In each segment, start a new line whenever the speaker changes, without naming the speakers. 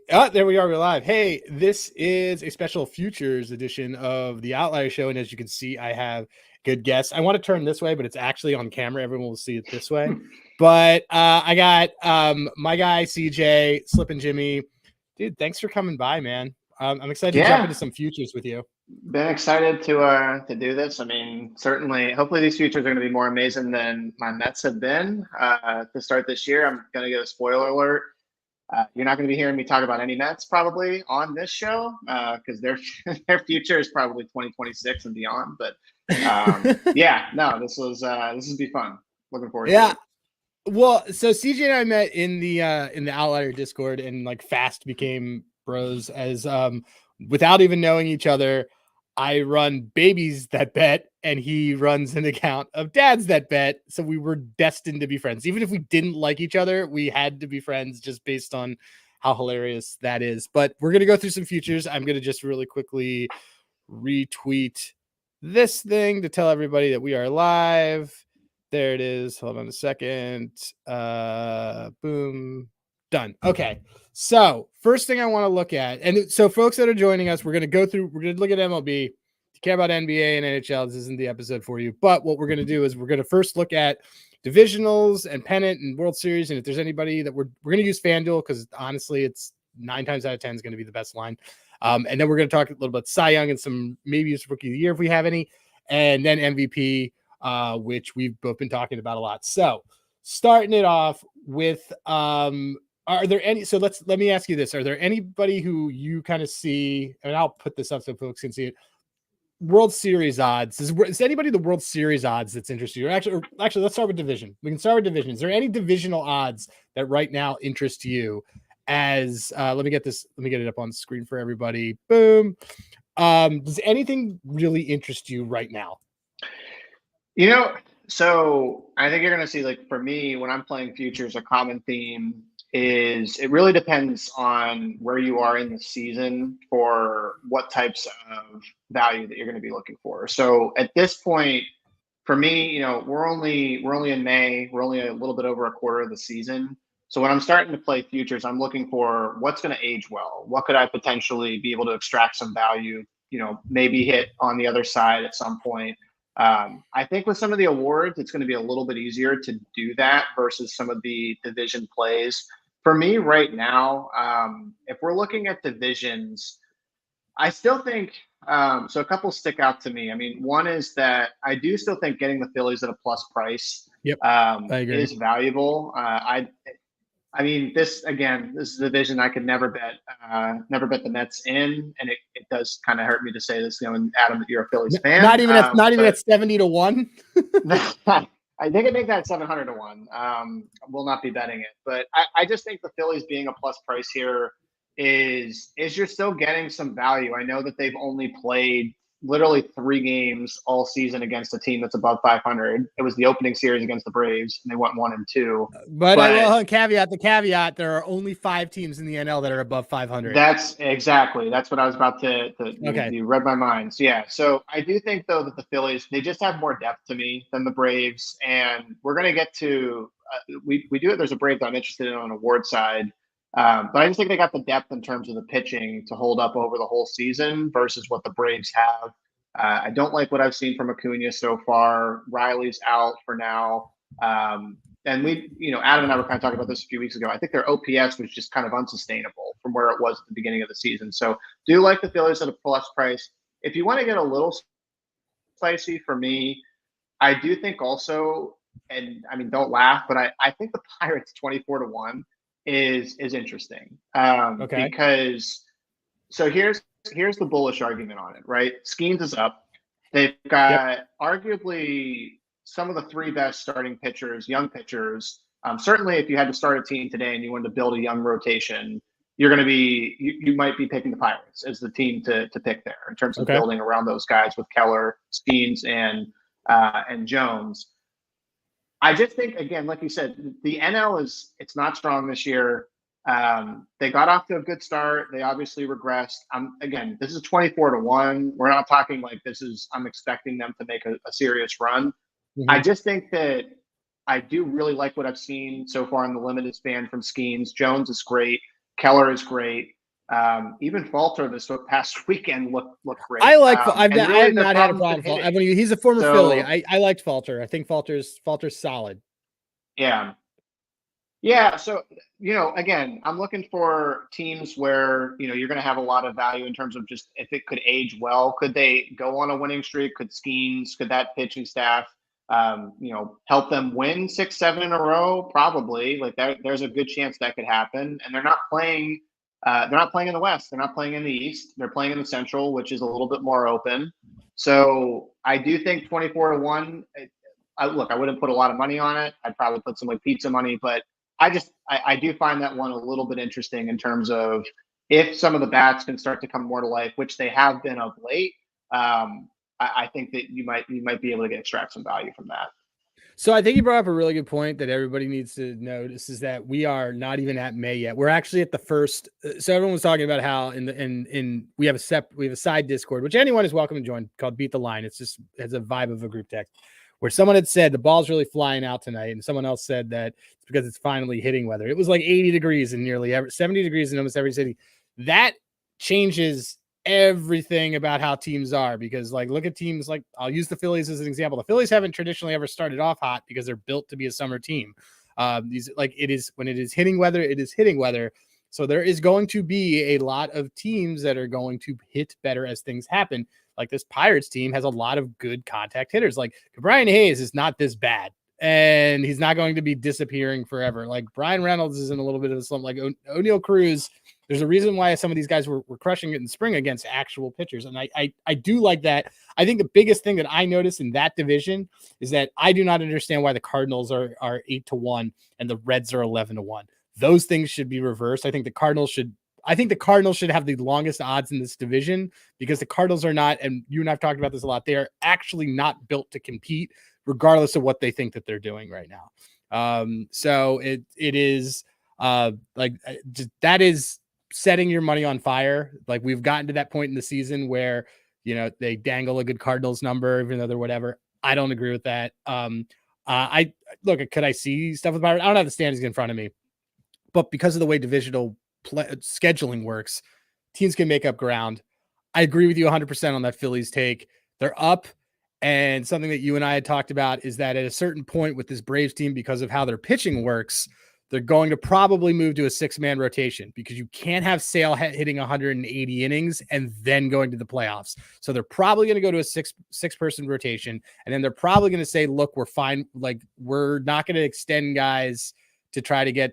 There we are. We're live. Hey, this is a special futures edition of the Outlier show. And as you can see, I have good guests. I want to turn this way, but it's actually on camera. Everyone will see it this way. But I got my guy, CJ, Slippin Jimmy. Dude, thanks for coming by, man. I'm excited to jump into some futures with you.
Been excited to do this. I mean, certainly, hopefully these futures are going to be more amazing than my Mets have been to start this year. I'm going to get a spoiler alert. You're not going to be hearing me talk about any Mets probably on this show because their future is probably 2026 and beyond. But yeah, no, this will be fun. Looking forward to it.
Well, so CJ and I met in the Outlier Discord and like fast became bros as without even knowing each other. I run Babies That Bet and he runs an account of Dads That Bet. So we were destined to be friends. Even if we didn't like each other, we had to be friends just based on how hilarious that is. But we're going to go through some futures. I'm going to just really quickly retweet this thing to tell everybody that we are live. There it is. Hold on a second. Boom. Done. Okay. So first thing I want to look at, and so folks that are joining us, we're going to look at MLB. If you care about NBA and NHL, this isn't the episode for you. But what we're going to do is we're going to first look at divisionals and pennant and World Series. And if there's anybody that we're going to use FanDuel, because honestly, it's 9 times out of 10 is going to be the best line. And then we're going to talk a little about Cy Young and some maybe it's Rookie of the Year if we have any. And then MVP, which we've both been talking about a lot. So starting it off with are there any, so let me ask you this. Are there anybody who you kind of see, and I'll put this up so folks can see it, World Series odds? Is anybody the World Series odds that's interested you? Or actually, let's start with division. We can start with division. Is there any divisional odds that right now interest you? As let me get it up on the screen for everybody. Boom. Does anything really interest you right now?
So I think you're going to see, like, for me, when I'm playing futures, a common theme is it really depends on where you are in the season for what types of value that you're going to be looking for. So at this point, for me, we're only in May. We're only a little bit over a quarter of the season. So when I'm starting to play futures, I'm looking for what's going to age well. What could I potentially be able to extract some value, maybe hit on the other side at some point. I think with some of the awards, it's going to be a little bit easier to do that versus some of the division plays. For me right now, if we're looking at divisions, I still think so. A couple stick out to me. I mean, one is that I do still think getting the Phillies at a plus price is valuable. I mean, this is a division I could never bet the Mets in, and it does kind of hurt me to say this, and Adam, you're a Phillies fan.
Not even at 70-1.
I think I make that 700-1. We'll not be betting it, but I just think the Phillies being a plus price here is you're still getting some value. I know that they've only played literally 3 games all season against a team that's above 500. It was the opening series against the Braves, and they went 1-2.
But I will caveat, there are only 5 teams in the NL that are above 500.
That's what I was about to okay. You read my mind. So yeah, so I do think though that the Phillies, they just have more depth to me than the Braves, and we're going to get to we do it. There's a Brave that I'm interested in on award side. But I just think they got the depth in terms of the pitching to hold up over the whole season versus what the Braves have. I don't like what I've seen from Acuna so far. Riley's out for now. And Adam and I were kind of talking about this a few weeks ago. I think their OPS was just kind of unsustainable from where it was at the beginning of the season. So do like the Phillies at a plus price. If you want to get a little spicy for me, I do think also, and I mean, don't laugh, but I think the Pirates 24-1 is interesting. Because so here's the bullish argument on it, right? Skeens is up. They've got arguably some of the 3 best starting pitchers, young pitchers. Certainly if you had to start a team today and you wanted to build a young rotation, you're going to be, you might be picking the Pirates as the team to pick there in terms of building around those guys with Keller, Skeens, and Jones. I just think, again, like you said, the NL it's not strong this year. They got off to a good start. They obviously regressed. Again, this is 24-1. We're not talking like I'm expecting them to make a serious run. Mm-hmm. I just think that I do really like what I've seen so far in the limited span from Skeens. Jones is great. Keller is great. Even Falter this past weekend looked great.
I like. I
and really
have
their
not had a
problem's been
problem.
hitting.
He's a former Philly.
So
I liked Falter. I think Falter's solid.
yeah. Yeah, so again, I'm looking for teams where you're going to have a lot of value in terms of just if it could age well. Could they go on a winning streak? Could Skeens, could that pitching staff, help them win 6, 7 in a row? Probably. Like there's a good chance that could happen. And they're not playing. They're not playing in the West. They're not playing in the East. They're playing in the Central, which is a little bit more open. So I do think 24-1. I wouldn't put a lot of money on it. I'd probably put some like pizza money, but I do find that one a little bit interesting in terms of if some of the bats can start to come more to life, which they have been of late. I think that you might be able to extract some value from that.
So I think you brought up a really good point that everybody needs to notice is that we are not even at May yet. We're actually at the first. So everyone was talking about how we have a side Discord, which anyone is welcome to join, called Beat the Line. It's a vibe of a group text where someone had said the ball's really flying out tonight, and someone else said that it's because it's finally hitting weather. It was like 80 degrees in 70 degrees in almost every city. That changes everything about how teams are, because like look at teams like, I'll use the Phillies as an example. The Phillies haven't traditionally ever started off hot because they're built to be a summer team. These when it is hitting weather, it is hitting weather. So there is going to be a lot of teams that are going to hit better as things happen. Like this Pirates team has a lot of good contact hitters. Like Brian Hayes is not this bad, and he's not going to be disappearing forever. Like Brian Reynolds is in a little bit of a slump. Like O'Neal Cruz, there's a reason why some of these guys were crushing it in spring against actual pitchers. And I do like that. I think the biggest thing that I noticed in that division is that I do not understand why the Cardinals are 8-1 and the Reds are 11-1. Those things should be reversed. I think the Cardinals should have the longest odds in this division, because the Cardinals are not, and you and I've talked about this a lot, they are actually not built to compete regardless of what they think that they're doing right now. So it is that is setting your money on fire. Like we've gotten to that point in the season where, they dangle a good Cardinals number, even though they're whatever. I don't agree with that. I look, could I see stuff with Pirates? I don't have the standings in front of me, but because of the way divisional scheduling works, teams can make up ground. I agree with you 100% on that Phillies take. They're up. And something that you and I had talked about is that at a certain point with this Braves team, because of how their pitching works, they're going to probably move to a 6-man rotation, because you can't have Sale hitting 180 innings and then going to the playoffs. So they're probably going to go to a six-person rotation. And then they're probably going to say, look, we're fine. Like, we're not going to extend guys to try to get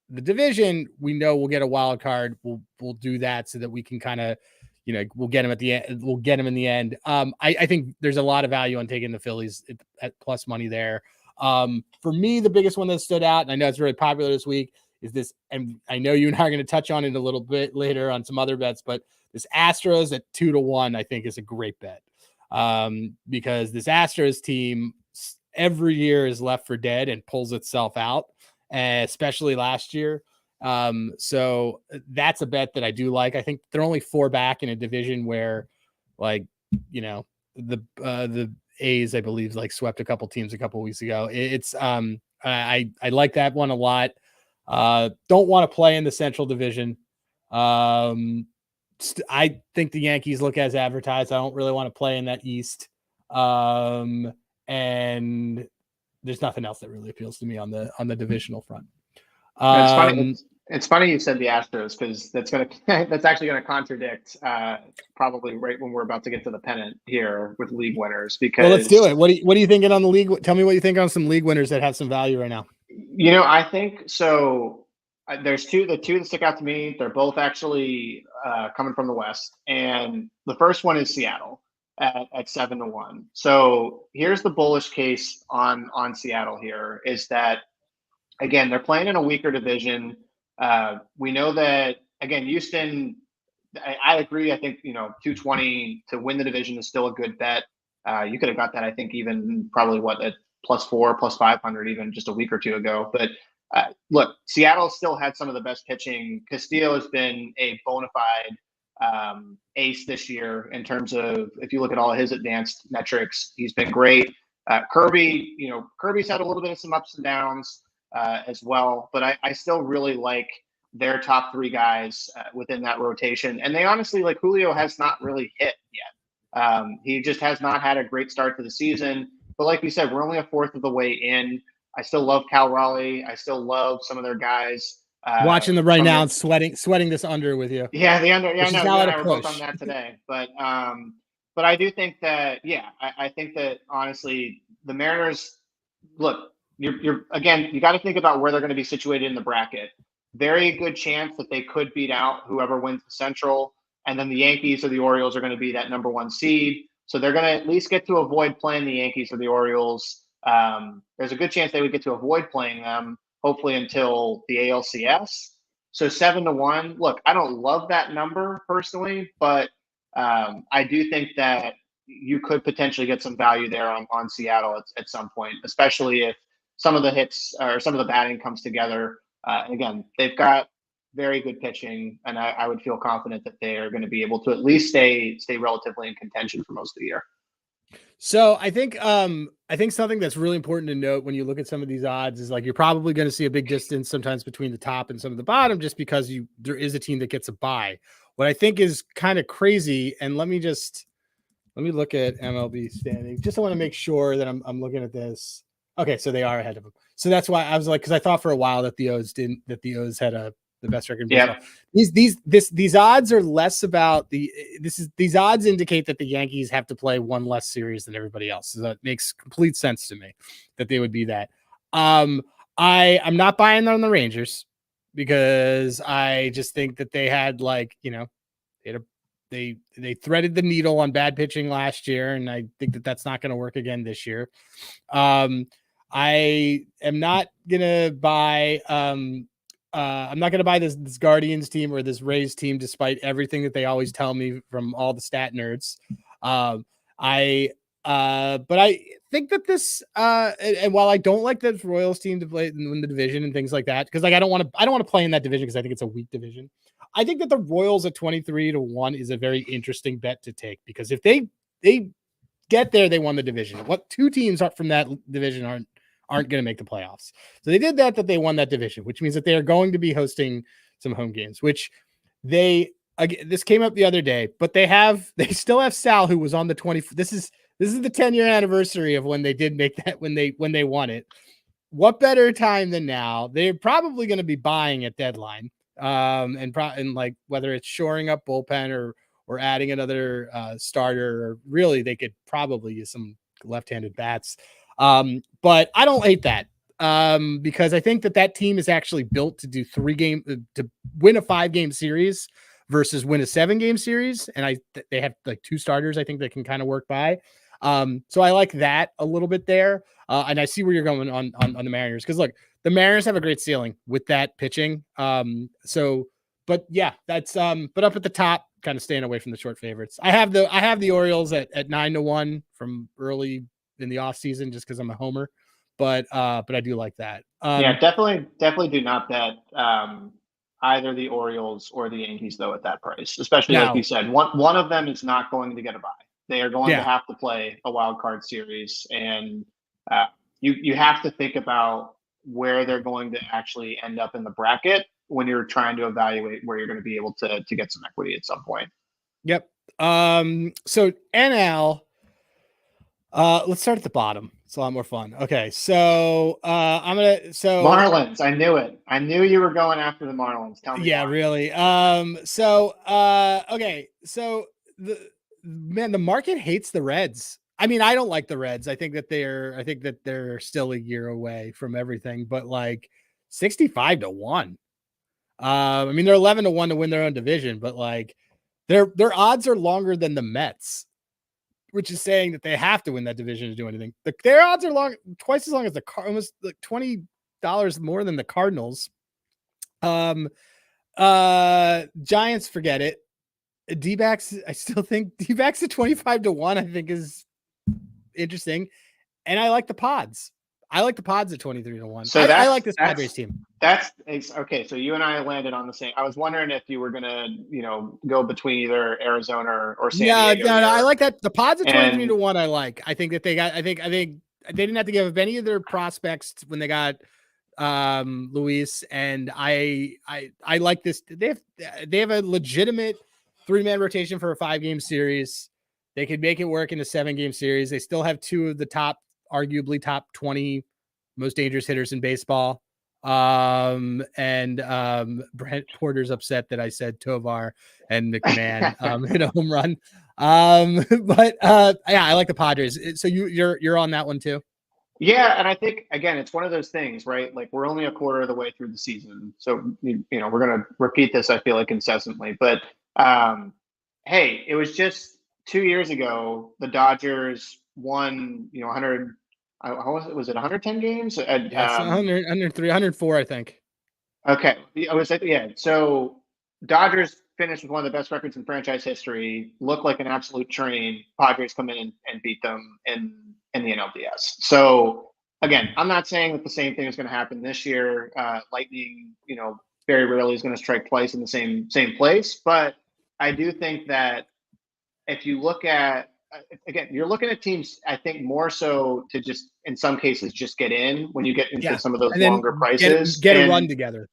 the division. We know we'll get a wild card. We'll do that so that we can kind of, we'll get him at the end. We'll get him in the end. I think there's a lot of value on taking the Phillies at plus money there. For me, the biggest one that stood out, and I know it's really popular this week, is this, and I know you and I are going to touch on it a little bit later on some other bets, but this Astros at 2-1, I think is a great bet. Because this Astros team every year is left for dead and pulls itself out, especially last year. So that's a bet that I do like. I think they're only 4 back in a division where, like, the A's, I believe, like swept a couple teams a couple weeks ago. It's I like that one a lot. Don't want to play in the Central Division. I think the Yankees look as advertised. I don't really want to play in that East. And there's nothing else that really appeals to me on the divisional front.
It's funny. It's funny you said the Astros, because that's actually gonna contradict probably right when we're about to get to the pennant here with league winners. Because
let's do it. What are you thinking on the league? Tell me what you think on some league winners that have some value right now.
I think so. There's the two that stick out to me. They're both actually coming from the West, and the first one is Seattle at 7-1. So here's the bullish case on Seattle. Here is that, again, they're playing in a weaker division. We know that, again, Houston, I agree. I think, 220 to win the division is still a good bet. You could have got that, I think, even probably at +4, +500, even just a week or two ago. But look, Seattle still had some of the best pitching. Castillo has been a bona fide ace this year in terms of, if you look at all of his advanced metrics, he's been great. Kirby's had a little bit of some ups and downs as well, but I still really like their top three guys within that rotation. And they honestly, like, Julio has not really hit yet. He just has not had a great start to the season. But like you said, we're only a fourth of the way in. I still love Cal Raleigh. I still love some of their guys.
Watching them right now and sweating this under with you.
Yeah, the under. Yeah, I know. You and I were
push.
both on that today. But I do think that, yeah, I think that honestly, the Mariners, look, you're again, you got to think about where they're going to be situated in the bracket. Very good chance that they could beat out whoever wins the Central, and then the Yankees or the Orioles are going to be that number one seed. So they're going to at least get to avoid playing the Yankees or the Orioles. There's a good chance they would get to avoid playing them, hopefully until the ALCS. So 7-1. Look, I don't love that number personally, but I do think that you could potentially get some value there on Seattle at some point, especially if some of the hits or some of the batting comes together. Again, they've got very good pitching, and I would feel confident that they are going to be able to at least stay relatively in contention for most of the year.
So I think something that's really important to note when you look at some of these odds is, like, you're probably going to see a big distance sometimes between the top and some of the bottom, just because there is a team that gets a bye. What I think is kind of crazy, and let me look at MLB standings. Just I want to make sure that I'm looking at this. Okay, so they are ahead of them. So that's why I was like, because I thought for a while that the O's had the best record in baseball. These odds are less about these odds indicate that the Yankees have to play one less series than everybody else. So that makes complete sense to me that they would be that. I'm not buying on the Rangers because I just think that they had, like, they threaded the needle on bad pitching last year, and I think that that's not going to work again this year. I am not gonna buy. I'm not gonna buy this Guardians team or this Rays team, despite everything that they always tell me from all the stat nerds. But I think that this and while I don't like the Royals team to play in the division and things like that, because, like, I don't want to play in that division because I think it's a weak division. I think that the Royals at 23-1 is a very interesting bet to take, because if they get there, they won the division. What two teams from that division aren't going to make the playoffs? So they did that they won that division, which means that they are going to be hosting some home games, which this came up the other day, but they still have Sal, who was on the 20. This is the 10-year anniversary of when they did make that, when they won it. What better time than now? They're probably going to be buying at deadline. And like, whether it's shoring up bullpen or adding another starter, or really they could probably use some left-handed bats. But I don't hate that, because I think that team is actually built to do to win a 5-game series versus win a 7-game series. And they have like 2 starters, I think, that can kind of work by. So I like that a little bit there. And I see where you're going on the Mariners, because look, the Mariners have a great ceiling with that pitching. But yeah, that's but up at the top, kind of staying away from the short favorites. I have the Orioles at 9-1 from early in the off season, just because I'm a homer. But I do like that.
Yeah, definitely do not bet either the Orioles or the Yankees, though, at that price. Especially, like you said, one of them is not going to get a bye. They are going to have to play a wild card series, and you have to think about where they're going to actually end up in the bracket when you're trying to evaluate where you're going to be able to get some equity at some point.
Yep. So NL, let's start at the bottom. It's a lot more fun. Okay. So,
Marlins. I knew it. I knew you were going after the Marlins. Tell me.
Yeah,
why.
really. Okay. So the market hates the Reds. I mean, I don't like the Reds. I think that they're still a year away from everything, but like 65-1. I mean, they're 11-1 to win their own division, but like their odds are longer than the Mets, which is saying that they have to win that division to do anything. Their odds are twice as long as almost like $20 more than the Cardinals. Giants, forget it. D-backs, I still think D-backs at 25-1, I think, is interesting. And I like the Pods. I like the Pods at 23-1. So I like this Padres team.
That's okay. So you and I landed on the same. I was wondering if you were gonna, go between either Arizona or San Diego.
No, I like that. The Pods at 23-1. I like. I think that they got. I think they didn't have to give up any of their prospects when they got Luis, and I like this. They have a legitimate 3-man rotation for a 5-game series. They could make it work in a 7-game series. They still have 2 of the arguably top 20 most dangerous hitters in baseball. Brent Porter's upset that I said Tovar and McMahon hit a home run. Yeah, I like the Padres. So you're on that one too.
Yeah, and I think again, it's one of those things, right? Like we're only a quarter of the way through the season, so we're gonna repeat this. I feel like incessantly, but hey, it was just 2 years ago. The Dodgers won, 100. How was it? Was it 110 games?
Yeah, 100, 103, 104, I think.
Okay, I was like, yeah. So Dodgers finished with one of the best records in franchise history. Looked like an absolute train. Padres come in and beat them in the NLDS. So again, I'm not saying that the same thing is going to happen this year. Lightning, very rarely is going to strike twice in the same place. But I do think that if you look at again, you're looking at teams, I think, more so to just in some cases just get in when you get into some of those longer prices.
Get a run together.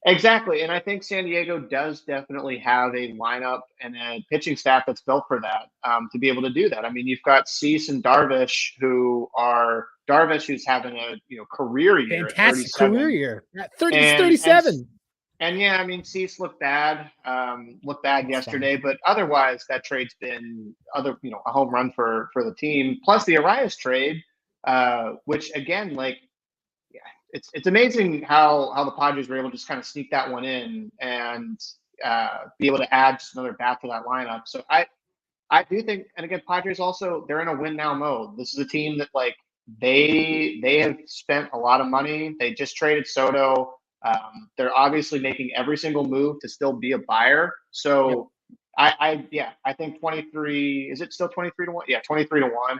Exactly. And I think San Diego does definitely have a lineup and a pitching staff that's built for that, to be able to do that. I mean, you've got Cease and Darvish, who's having a career year.
Fantastic career year. 37.
And yeah, I mean, Cease looked bad yesterday, but otherwise that trade's been a home run for the team. Plus the Arias trade, which again, like, yeah, it's amazing how the Padres were able to just kind of sneak that one in and be able to add just another bat to that lineup. So I do think, and again, Padres also, they're in a win now mode. This is a team that like they have spent a lot of money. They just traded Soto. They're obviously making every single move to still be a buyer. So yep. I think 23, is it still 23 to 1? Yeah, 23 to 1.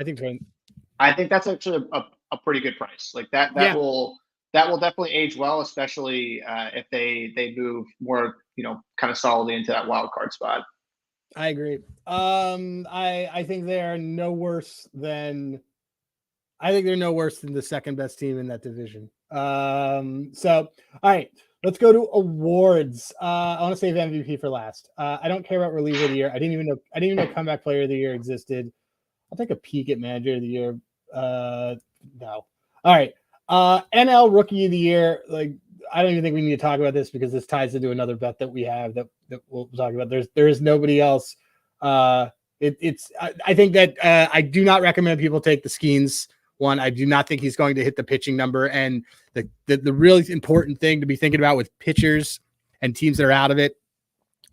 I think that's actually a pretty good price. Like that will definitely age well, especially if they move more, kind of solidly into that wild card spot.
I agree. I think they are no worse than the second best team in that division. So all right, let's go to awards. I want to save MVP for last. I don't care about reliever of the year. I didn't even know comeback player of the year existed. I'll take a peek at manager of the year. No. All right. NL rookie of the year. Like, I don't even think we need to talk about this because this ties into another bet that we have that we'll talk about. There is nobody else. I think that I do not recommend people take the Skeens one. I do not think he's going to hit the pitching number. And the really important thing to be thinking about with pitchers and teams that are out of it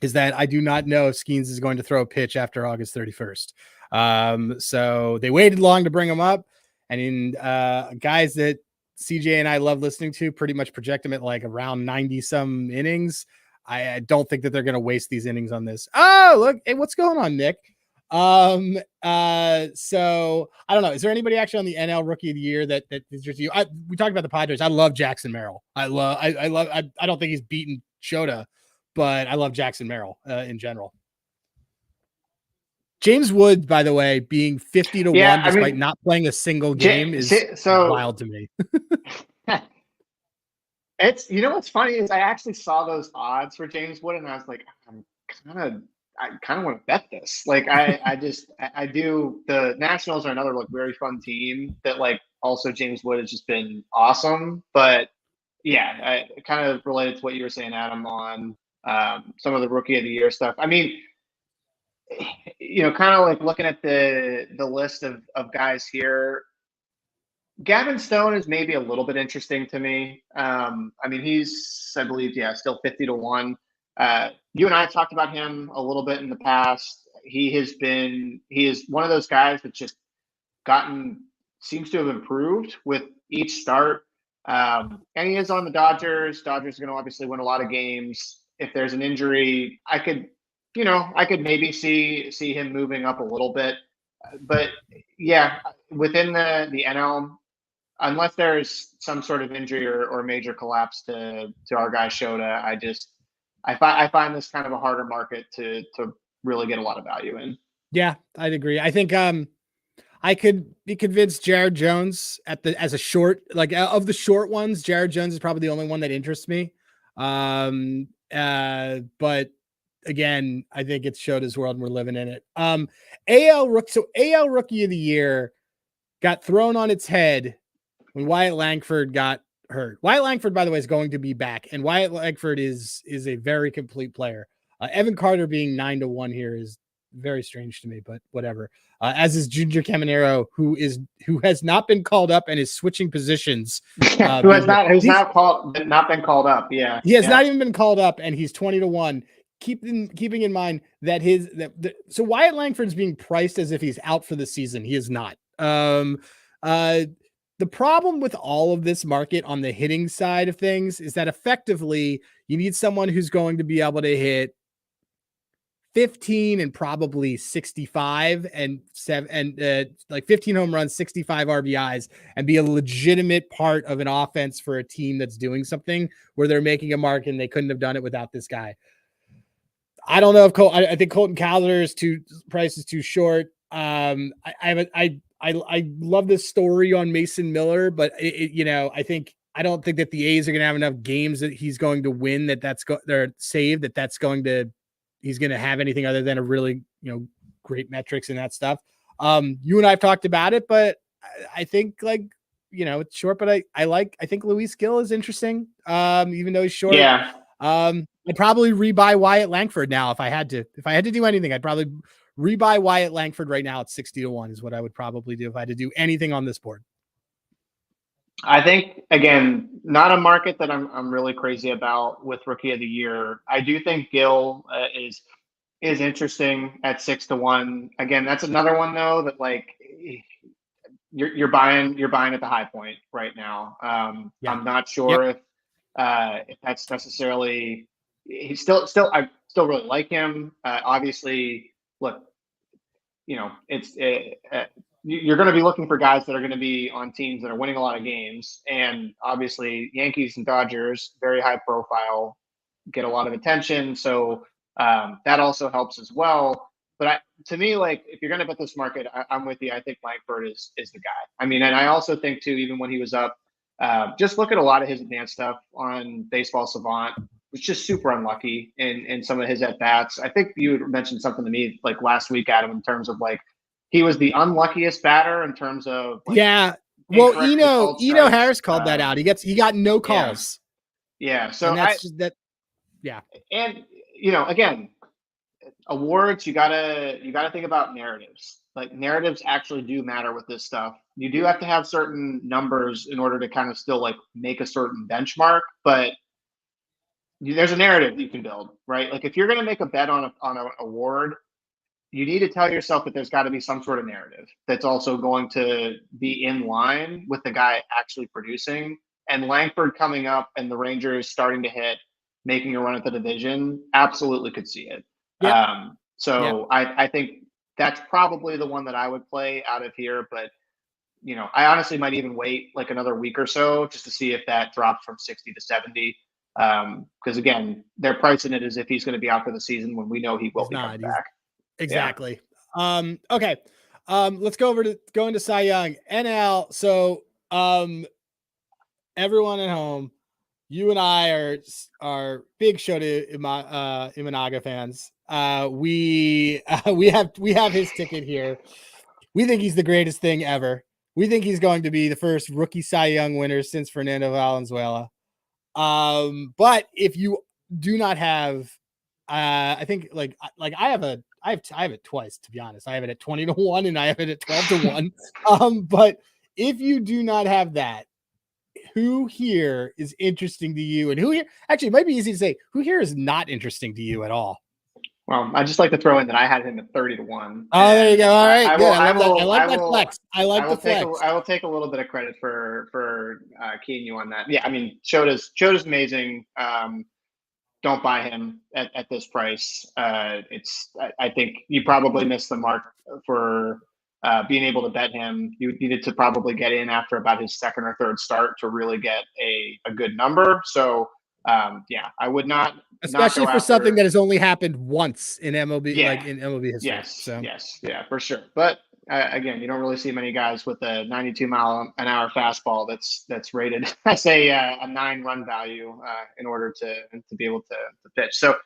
is that I do not know if Skeens is going to throw a pitch after August 31st. So they waited long to bring him up, and guys that CJ and I love listening to pretty much project him at like around 90 some innings. I don't think that they're going to waste these innings on this. Oh, look, hey, what's going on, Nick? So I don't know. Is there anybody actually on the NL rookie of the year that is just you? We talked about the Padres. I love Jackson Merrill. I don't think he's beaten Shota, but I love Jackson Merrill in general. James Wood, by the way, being 50 to 1 despite not playing a single game is wild to me.
It's, what's funny is I actually saw those odds for James Wood and I was like, I kind of want to bet this. Like I do. The Nationals are another like very fun team that like also James Wood has just been awesome. But yeah, I kind of related to what you were saying, Adam, on some of the rookie of the year stuff. I mean, kind of like looking at the list of guys here, Gavin Stone is maybe a little bit interesting to me. I mean, he's, I believe, still 50 to 1. You and I have talked about him a little bit in the past. He is one of those guys that's just seems to have improved with each start. And he is on the Dodgers. Dodgers are going to obviously win a lot of games. If there's an injury, I could maybe see him moving up a little bit. But yeah, within the NL, unless there's some sort of injury or major collapse to our guy Shota, I find this kind of a harder market to really get a lot of value in.
Yeah, I'd agree. I think I could be convinced Jared Jones as a short, like of the short ones, Jared Jones is probably the only one that interests me. But again, I think it's showed his world and we're living in it. AL Rookie of the Year got thrown on its head when Wyatt Langford got hurt. Wyatt Langford, by the way, is going to be back, and Wyatt Langford is a very complete player. Evan Carter being 9-1 here is very strange to me, but whatever. As is Junior Caminero, who has not been called up and is switching positions.
Who's not been called up. Yeah,
he has not even been called up, and he's 20-1. Keeping in mind that so Wyatt Langford's being priced as if he's out for the season. He is not. The problem with all of this market on the hitting side of things is that effectively you need someone who's going to be able to hit 15 and probably 65 and 15 home runs, 65 RBIs, and be a legitimate part of an offense for a team that's doing something where they're making a mark and they couldn't have done it without this guy. I don't know if I think Colton Cowser's price is too short. I love this story on Mason Miller, but I don't think that the A's are going to have enough games that he's going to win they're saved he's going to have anything other than a really, great metrics and that stuff. You and I have talked about it, but I think it's short, but I think Luis Gil is interesting. Even though he's short.
Yeah.
I'd probably rebuy Wyatt Langford now if I had to do anything. I'd probably rebuy Wyatt Langford right now at 60-1 is what I would probably do if I had to do anything on this board.
I think, again, not a market that I'm really crazy about with Rookie of the Year. I do think Gil is interesting at 6-1. Again, that's another one though that you're buying at the high point right now. I'm not sure if that's necessarily. He's still I still really like him. Obviously, look, it's you're going to be looking for guys that are going to be on teams that are winning a lot of games, and obviously Yankees and Dodgers, very high profile, get a lot of attention, so that also helps as well. But to me, if you're going to bet this market, I'm with you. I think Langford is the guy. I mean, and I also think too, even when he was up, just look at a lot of his advanced stuff on Baseball Savant. Was just super unlucky in some of his at bats. I think you mentioned something to me last week, Adam, in terms of he was the unluckiest batter in terms of
Well, Eno Harris called that out. He got no calls.
Yeah. So
and that's that. Yeah.
And again, awards, you gotta think about narratives. Narratives actually do matter with this stuff. You do have to have certain numbers in order to kind of still make a certain benchmark, but there's a narrative you can build, right? If you're going to make a bet on an award, you need to tell yourself that there's got to be some sort of narrative that's also going to be in line with the guy actually producing. And Langford coming up and the Rangers starting to hit, making a run at the division, absolutely could see it. Yep. I think that's probably the one that I would play out of here. But, I honestly might even wait another week or so just to see if that drops from 60 to 70. Because again, they're pricing it as if he's going to be out for the season when we know he will be coming back.
Exactly. Yeah. Okay. Let's go into Cy Young NL. So, everyone at home, you and I are big Shota Imanaga fans. We have his ticket here. We think he's the greatest thing ever. We think he's going to be the first rookie Cy Young winner since Fernando Valenzuela. But if you do not have, I think I have it twice, to be honest. I have it at 20-1 and I have it at 12-1. But if you do not have that, who here is interesting to you, and who here actually it might be easy to say who here is not interesting to you at all?
Well, I just like to throw in that I had him at 30-1.
Oh, there you go. All right, good. I like that flex. I will
take a little bit of credit for keying you on that. Yeah, I mean, Shota's amazing. Don't buy him at this price. I think you probably missed the mark for being able to bet him. You needed to probably get in after about his second or third start to really get a good number. So I would not,
especially for something that has only happened once in MLB, in MLB history.
Yes, yeah, for sure. But again, you don't really see many guys with a 92-mile-an-hour fastball that's rated as a 9 run value in order to be able to pitch. So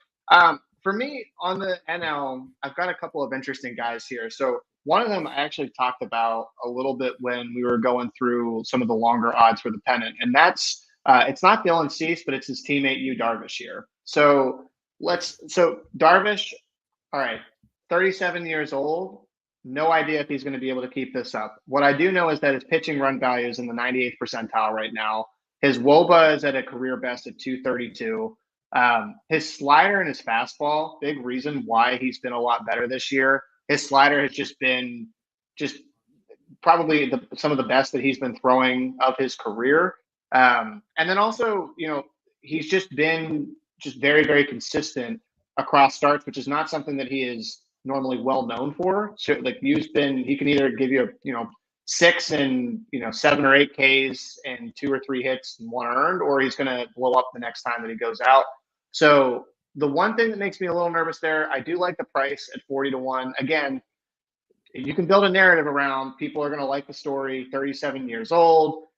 for me on the NL, I've got a couple of interesting guys here. So one of them I actually talked about a little bit when we were going through some of the longer odds for the pennant, and that's it's not Dylan Cease, but it's his teammate Yu Darvish here. So Darvish, all right, 37 years old. No idea if he's going to be able to keep this up. What I do know is that his pitching run value is in the 98th percentile right now. His WOBA is at a career best at 232. His slider and his fastball, big reason why he's been a lot better this year. His slider has just been probably some of the best that he's been throwing of his career. And then also, he's just been very, very consistent across starts, which is not something that he is normally well known for. So like he can either give you 6 and 7 or 8 Ks and 2 or 3 hits and 1 earned, or he's going to blow up the next time that he goes out. So the one thing that makes me a little nervous there, I do like the price at 40-1. Again, you can build a narrative around. People are going to like the story. 37 years old.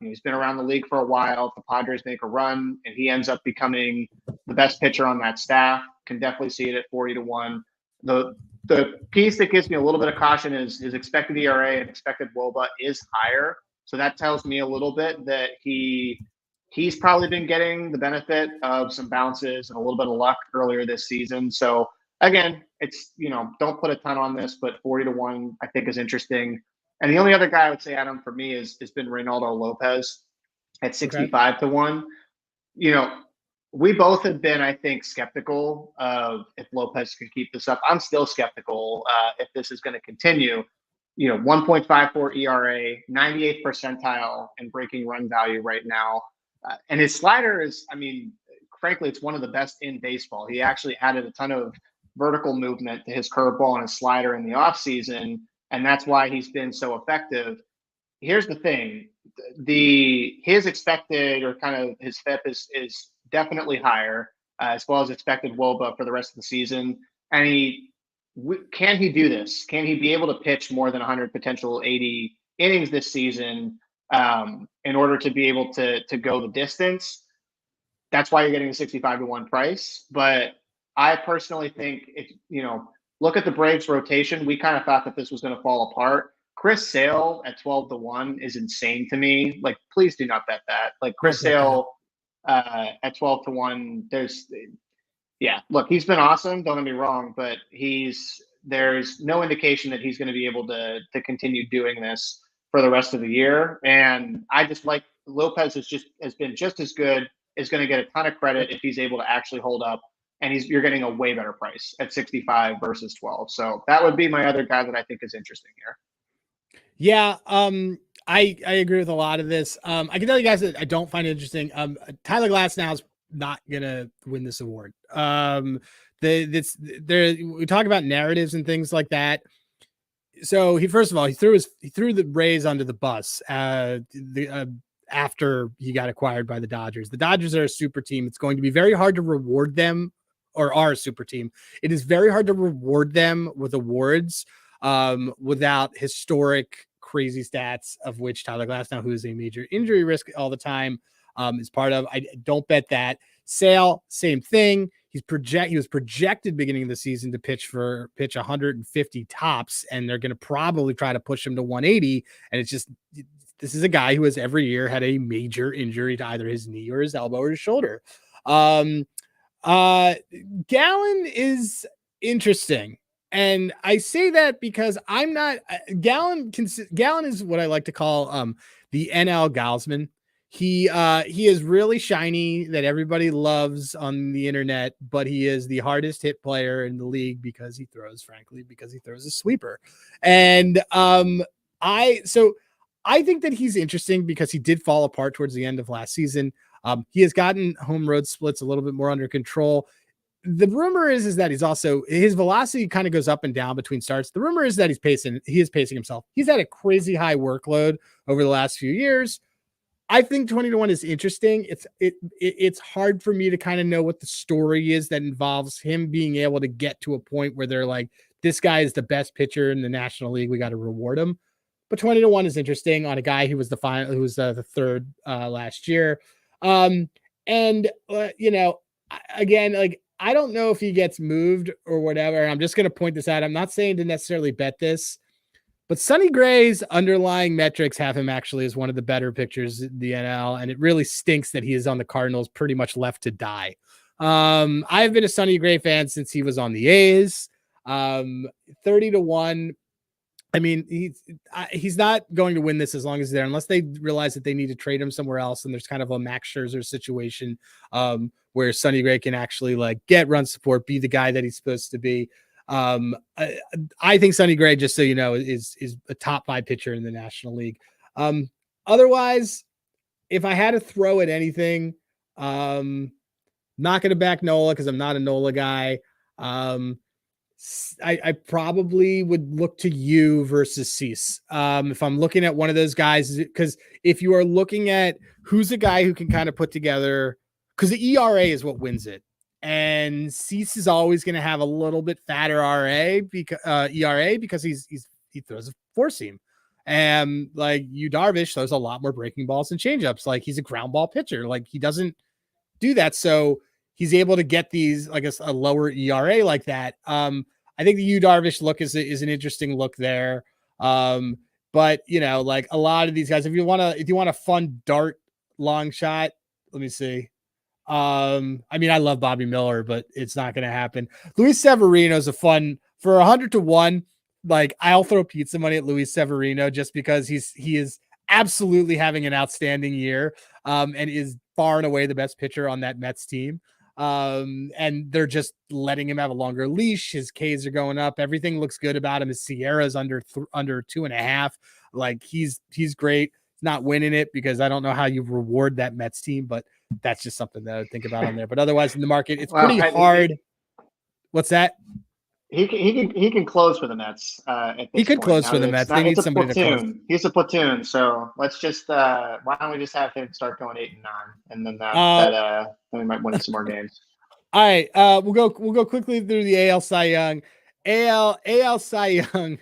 He's been around the league for a while. If the Padres make a run and he ends up becoming the best pitcher on that staff, can definitely see it at 40-1. The piece that gives me a little bit of caution is his expected ERA and expected WOBA is higher. So that tells me a little bit that he's probably been getting the benefit of some bounces and a little bit of luck earlier this season. So again, it's, don't put a ton on this, but 40-1 I think is interesting. And the only other guy I would say, Adam, for me has been Reynaldo Lopez at 65-1. We both have been, I think, skeptical of if Lopez can keep this up. I'm still skeptical if this is going to continue. 1.54 ERA, 98th percentile in breaking run value right now. And his slider is, frankly, it's one of the best in baseball. He actually added a ton of vertical movement to his curveball and his slider in the offseason, and that's why he's been so effective. Here's the thing. His expected or kind of his FIP is definitely higher, as well as expected WOBA for the rest of the season. And can he do this? Can he be able to pitch more than 100, potential 80 innings this season in order to be able to go the distance? That's why you're getting a 65-1 price. But I personally think if look at the Braves rotation, we kind of thought that this was going to fall apart. Chris Sale at 12-1 is insane to me. Like, please do not bet that. Like Chris Sale at 12-1. Look, he's been awesome. Don't get me wrong, but there's no indication that he's going to be able to continue doing this for the rest of the year. And I just like Lopez has been just as good. Is going to get a ton of credit if he's able to actually hold up. And you're getting a way better price at 65 versus 12. So that would be my other guy that I think is interesting here.
Yeah, I agree with a lot of this. I can tell you guys that I don't find it interesting. Tyler Glasnow is not gonna win this award. We talk about narratives and things like that. So he threw the Rays under the bus after he got acquired by the Dodgers. The Dodgers are a super team. It's going to be very hard to reward them, or are a super team. It is very hard to reward them with awards without historic crazy stats, of which Tyler Glasnow, who is a major injury risk all the time, is part of. I don't bet that. Sale, same thing. He was projected beginning of the season to pitch 150 tops, and they're going to probably try to push him to 180. And this is a guy who has every year had a major injury to either his knee or his elbow or his shoulder. Gallen is interesting. And I say that because I'm not Gallen is what I like to call the NL Galsman. He is really shiny that everybody loves on the internet, but he is the hardest hit player in the league because he throws a sweeper. And I think that he's interesting because he did fall apart towards the end of last season. He has gotten home road splits a little bit more under control. The rumor is that he's also, his velocity kind of goes up and down between starts. The rumor is that he is pacing himself. He's had a crazy high workload over the last few years. I think 20-1 is interesting. It's hard for me to kind of know what the story is that involves him being able to get to a point where they're like, this guy is the best pitcher in the National League. We got to reward him. But 20-1 is interesting on a guy who was the third last year. And again, like, I don't know if he gets moved or whatever. I'm just going to point this out. I'm not saying to necessarily bet this, but Sonny Gray's underlying metrics have him actually as one of the better pitchers in the NL, and it really stinks that he is on the Cardinals pretty much left to die. I've been a Sonny Gray fan since he was on the A's. 30-1. I mean, he's not going to win this as long as he's there, unless they realize that they need to trade him somewhere else. And there's kind of a Max Scherzer situation where Sonny Gray can actually like get run support, be the guy that he's supposed to be. I think Sonny Gray, just so you know, is a top 5 pitcher in the National League. Otherwise, if I had to throw at anything, not going to back Nola because I'm not a Nola guy. I probably would look to you versus Cease. If I'm looking at one of those guys, because if you are looking at who's a guy who can kind of put together, because the ERA is what wins it. And Cease is always going to have a little bit fatter ERA because he throws a four seam. And like Darvish throws a lot more breaking balls and changeups. Like he's a ground ball pitcher. Like he doesn't do that. So he's able to get these, like a lower ERA like that. I think the Darvish look is an interesting look there. But like a lot of these guys, if you want a fun dart long shot, let me see. I mean, I love Bobby Miller, but it's not going to happen. Luis Severino is a fun for 100-1. Like I'll throw pizza money at Luis Severino just because he is absolutely having an outstanding year. And is far and away the best pitcher on that Mets team. And they're just letting him have a longer leash. His Ks are going up. Everything looks good about him. His Sierra's under 2.5. Like he's great. He's not winning it because I don't know how you reward that Mets team, but that's just something that I would think about on there. But otherwise in the market, it's pretty hard. What's that?
He can close for the Mets.
He could close for the Mets. They need somebody to close.
He's a platoon. So let's just why don't we just have him start going 8 and 9, and then then we might win some more games.
All right, we'll go quickly through the AL Cy Young. AL Cy Young.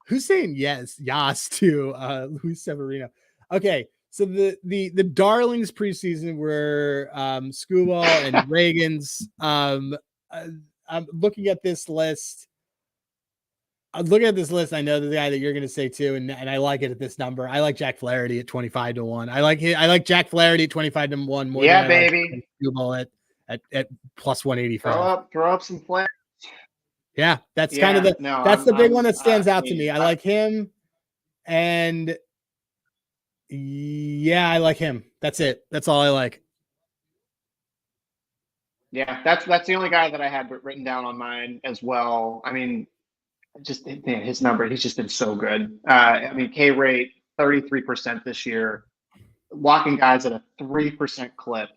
Who's saying yes to Luis Severino? Okay, so the darlings preseason were Skubal and Reagans. I'm looking at this list. I know the guy that you're going to say too, and I like it at this number. I like Jack Flaherty at 25-1. I like Jack Flaherty at 25-1 more.
Yeah, baby.
Skubal at plus 185.
Throw up some flares.
Yeah, that's kind of the big one that stands out to me. I like him, and yeah, I like him. That's it. That's all I like.
Yeah, that's the only guy that I had written down on mine as well. I mean, just his number, he's just been so good. I mean, K rate 33% this year, walking guys at a 3% clip.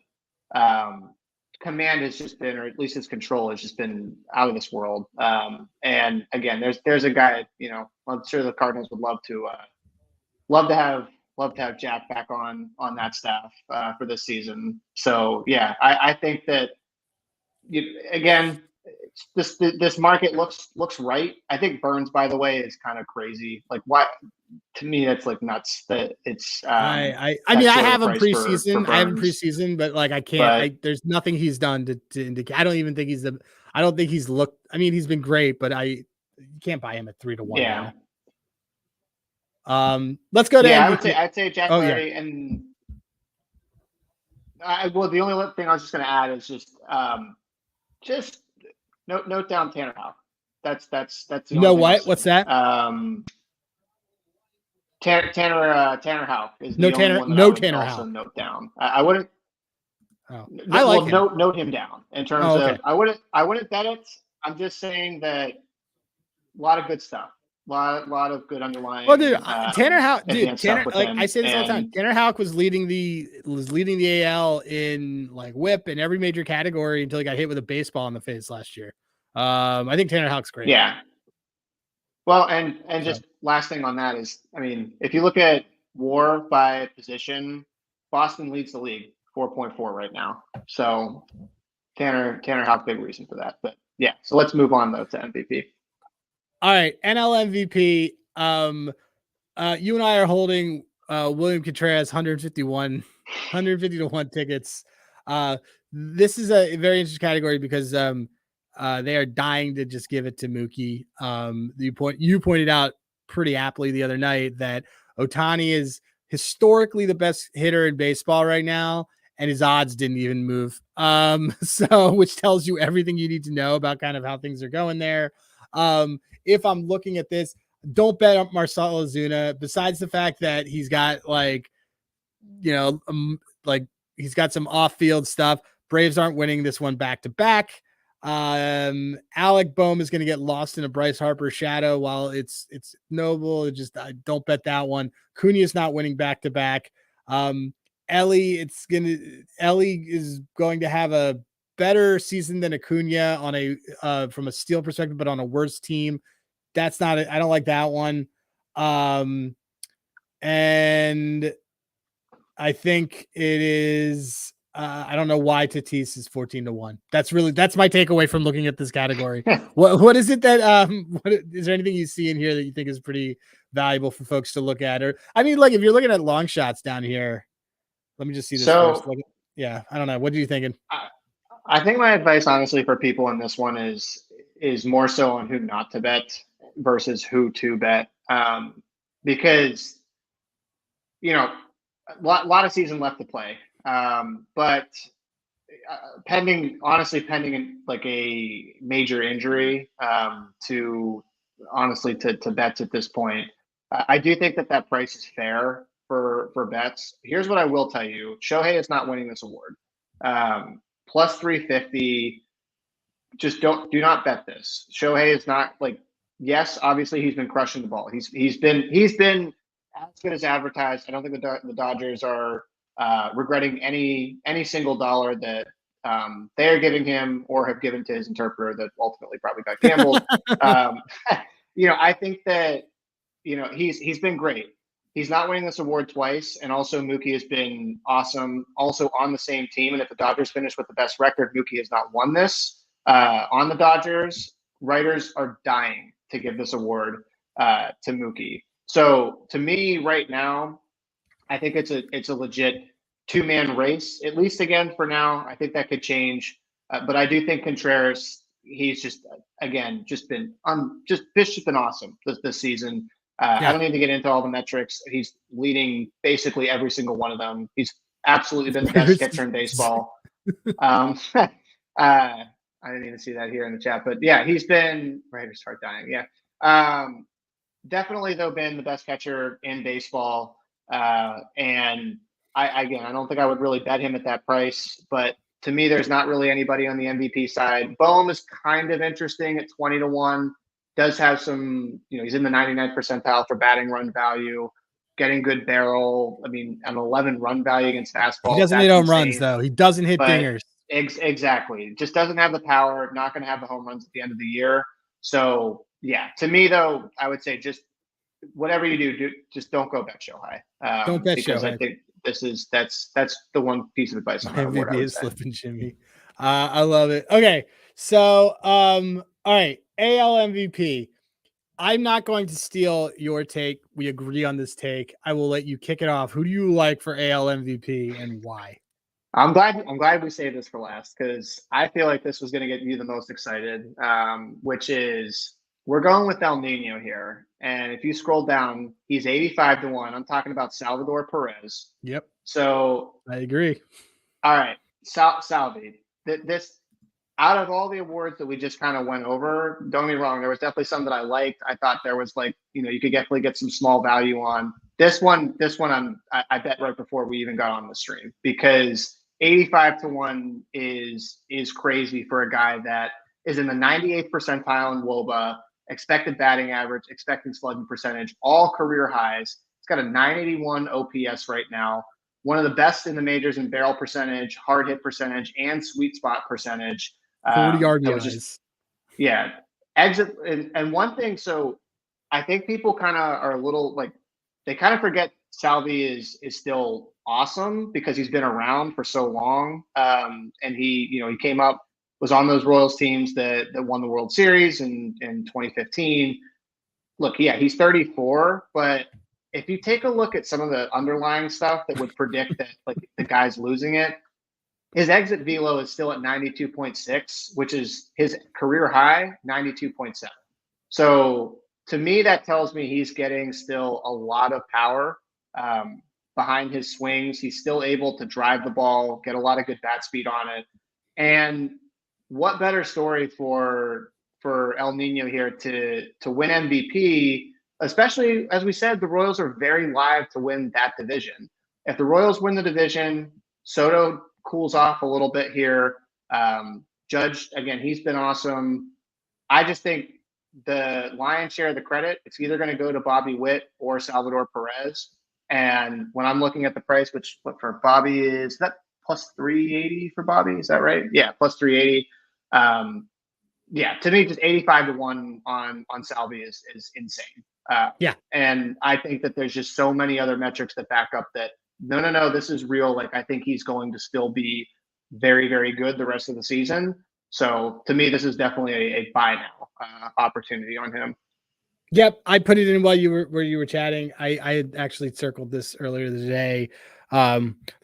Command has just been, or at least his control has just been out of this world. And again, there's a guy, I'm sure the Cardinals would love to have Jack back on that staff for this season. So yeah, I think that again, this market looks right. I think Burns, by the way, is kind of crazy. Like, why? To me, that's like nuts. That it's.
I mean, I have him preseason. I have him preseason, but like I can't. There's nothing he's done to indicate. I don't even think I don't think he's looked. I mean, he's been great, but you can't buy him at 3-1.
Yeah.
Now. Let's go to.
Yeah, I'd say Jack Flaherty and. Well, the only thing I was just going to add is just note down Tanner Houck. That's the only
what? What's that?
Tanner Houck is the only one that I would
Tanner
also
Houck.
note down. I wouldn't.
Oh, I like him.
Note him down in terms of. I wouldn't bet it. I'm just saying that a lot of good stuff. A lot of good underlying.
Well, dude, Tanner Houck, like I say this all the time. Tanner Houck was leading the AL in like WHIP in every major category until he got hit with a baseball in the face last year. I think Tanner Houck's great.
Yeah. Well, and just last thing on that is, I mean, if you look at WAR by position Boston leads the league 4.4 right now. So Tanner Houck, big reason for that. But yeah, so let's move on though to MVP.
All right, NL MVP. You and I are holding William Contreras 150 to 1 tickets. This is a very interesting category because they are dying to just give it to Mookie. You pointed out pretty aptly the other night that Ohtani is historically the best hitter in baseball right now, and his odds didn't even move. So which tells you everything you need to know about kind of how things are going there. If I'm looking at this, don't bet on Marcell Ozuna, besides the fact that he's got like he's got some off-field stuff. Braves aren't winning this one back to back. Alec Bohm is going to get lost in a Bryce Harper shadow while it's noble. I don't bet that one. Cunha is not winning back to back. Ellie is going to have a better season than Acuna on a from a steal perspective, but on a worse team. I don't like that one. And I think it is. I don't know why Tatis is 14 to 1. That's my takeaway from looking at this category. What is it that is there anything you see in here that you think is pretty valuable for folks to look at? Or I mean, like if you're looking at long shots down here, let me just see this first. Yeah, I don't know. What are you thinking?
I think my advice, honestly, for people in this one is more so on who not to bet versus who to bet, because a lot of season left to play. But pending like a major injury to bets at this point, I do think that price is fair for bets. Here's what I will tell you: Shohei is not winning this award. Plus 350. Just do not bet this. Shohei is not like. Yes, obviously he's been crushing the ball. He's been as good as advertised. I don't think the Dodgers are regretting any single dollar that they are giving him or have given to his interpreter that ultimately probably got gambled. I think that he's been great. He's not winning this award twice, and also Mookie has been awesome. Also on the same team, and if the Dodgers finish with the best record, Mookie has not won this on the Dodgers. Writers are dying to give this award to Mookie. So to me, right now, I think it's a legit two-man race, at least again for now. I think that could change, but I do think Contreras, he's just been awesome this season. I don't need to get into all the metrics. He's leading basically every single one of them. He's absolutely been the best catcher in baseball. I didn't even see that here in the chat, but yeah, he's been writers start dying. Yeah. Definitely though been the best catcher in baseball. And I don't think I would really bet him at that price, but to me, there's not really anybody on the MVP side. Bohm is kind of interesting at 20 to 1. Does have some, he's in the 99th percentile for batting run value, getting good barrel. I mean, an 11 run value against fastball.
He doesn't hit home runs though. He doesn't hit dingers.
Exactly. Just doesn't have the power. Not going to have the home runs at the end of the year. So yeah, to me though, I would say just whatever you do, just don't go bet Shohei.
Don't bet
because
Shohei.
I think that's the one piece of advice on that award.
MVP is Slippin' Jimmy. I love it. Okay, so all right, AL MVP. I'm not going to steal your take. We agree on this take. I will let you kick it off. Who do you like for AL MVP and why?
I'm glad we saved this for last because I feel like this was going to get you the most excited, which is we're going with El Nino here. And if you scroll down, he's 85 to 1. I'm talking about Salvador Perez.
Yep.
So
I agree.
All right. Salvi, this out of all the awards that we just kind of went over, don't get me wrong, there was definitely some that I liked. I thought there was you could definitely get some small value on. This one I bet right before we even got on the stream because 85 to 1 is crazy for a guy that is in the 98th percentile in WOBA, expected batting average, expected slugging percentage, all career highs. It's got a 981 OPS right now, one of the best in the majors in barrel percentage, hard hit percentage, and sweet spot percentage.
40 RBIs.
Yeah. Exit and one thing, so I think people kind of are a little they kind of forget Salvi is still awesome because he's been around for so long. And he came up, was on those Royals teams that won the World Series in 2015. Look, yeah, he's 34, but if you take a look at some of the underlying stuff that would predict that like the guy's losing it, his exit velo is still at 92.6, which is his career high, 92.7. So to me, that tells me he's getting still a lot of power behind his swings. He's still able to drive the ball, get a lot of good bat speed on it. And what better story for El Nino here to win MVP, especially as we said, the Royals are very live to win that division. If the Royals win the division, Soto cools off a little bit here. Judge, again, he's been awesome. I just think the lion's share of the credit, it's either going to go to Bobby Witt or Salvador Perez. And when I'm looking at the price, which for Bobby is that plus 380 for Bobby? Is that right? Yeah, plus 380. Yeah, to me, just 85-1 on Salvi is insane.
Yeah.
And I think that there's just so many other metrics that back up that no, this is real. Like, I think he's going to still be very, very good the rest of the season. So to me, this is definitely a buy now opportunity on him.
Yep, I put it in while you were chatting. I had actually circled this earlier today.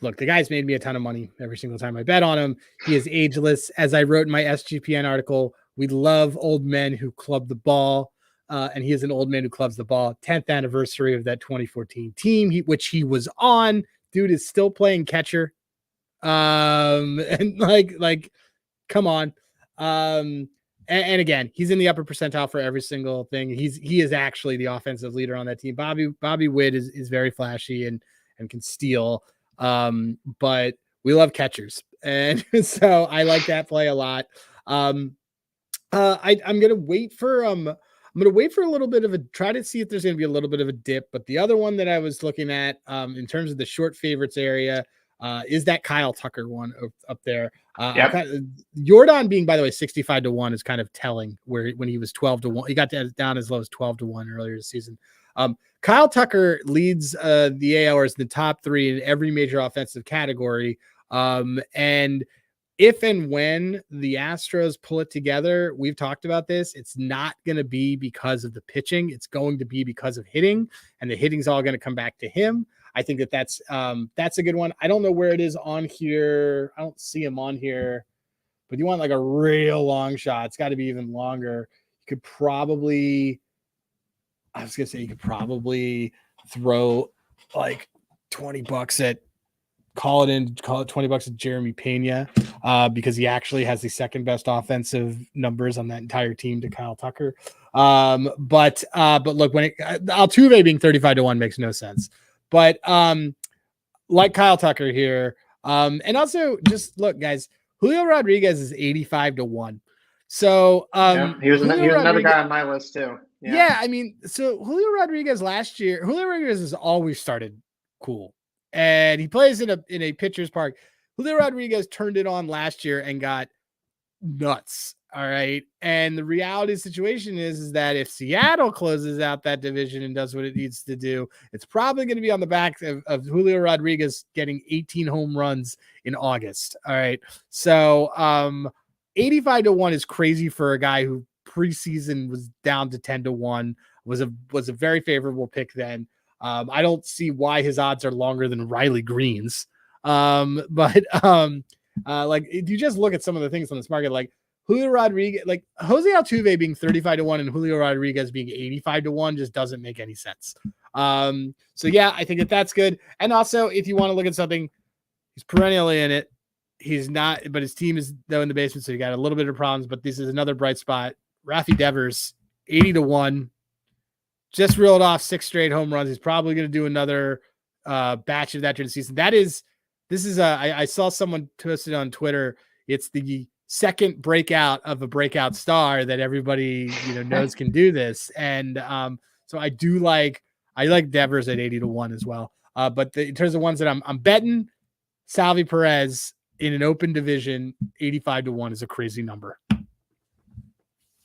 Look, the guy's made me a ton of money every single time I bet on him. He is ageless. As I wrote in my SGPN article, we love old men who club the ball. And he is an old man who clubs the ball. 10th anniversary of that 2014 team, which he was on. Dude is still playing catcher. And like, come on. And again, he's in the upper percentile for every single thing. He is actually the offensive leader on that team. Bobby Witt is very flashy and can steal. But we love catchers. And so I like that play a lot. I'm gonna wait for a little bit of try to see if there's gonna be a little bit of a dip. But the other one that I was looking at in terms of the short favorites area is that Kyle Tucker one up there.
Yep.
Jordan being, by the way, 65-1 is kind of telling when he was 12-1. He got down as low as 12-1 earlier this season. Kyle Tucker leads the ALers in the top 3 in every major offensive category. And if and when the Astros pull it together, we've talked about this, it's not going to be because of the pitching. It's going to be because of hitting, and the hitting's all going to come back to him. I think that's a good one. I don't know where it is on here. I don't see him on here, but you want like a real long shot. It's got to be even longer. You could probably throw like $20 at call it $20 at Jeremy Pena because he actually has the second best offensive numbers on that entire team to Kyle Tucker. But look, when Altuve being 35-1 makes no sense. But like Kyle Tucker here, and also just look, guys, Julio Rodriguez is 85-1. So
he was another guy on my list too.
Yeah, I mean, so Julio Rodriguez has always started cool, and he plays in a pitcher's park. Julio Rodriguez turned it on last year and got nuts. All right. And the reality situation is that if Seattle closes out that division and does what it needs to do, it's probably going to be on the back of Julio Rodriguez getting 18 home runs in August. All right. So 85-1 is crazy for a guy who preseason was down to 10-1, was a very favorable pick then. I don't see why his odds are longer than Riley Green's. But like if you just look at some of the things on this market, like Julio Rodriguez, like Jose Altuve being 35-1 and Julio Rodriguez being 85-1 just doesn't make any sense. So yeah, I think that's good. And also, if you want to look at something, he's perennially in it. He's not, but his team is though in the basement, so you got a little bit of problems. But this is another bright spot. Rafi Devers, 80-1, just reeled off 6 straight home runs. He's probably going to do another batch of that during the season. I saw someone posted on Twitter. It's the second breakout of a breakout star that everybody knows can do this. And so I like Devers at 80-1 as well. But in terms of ones that I'm betting, Salvi Perez in an open division, 85-1 is a crazy number.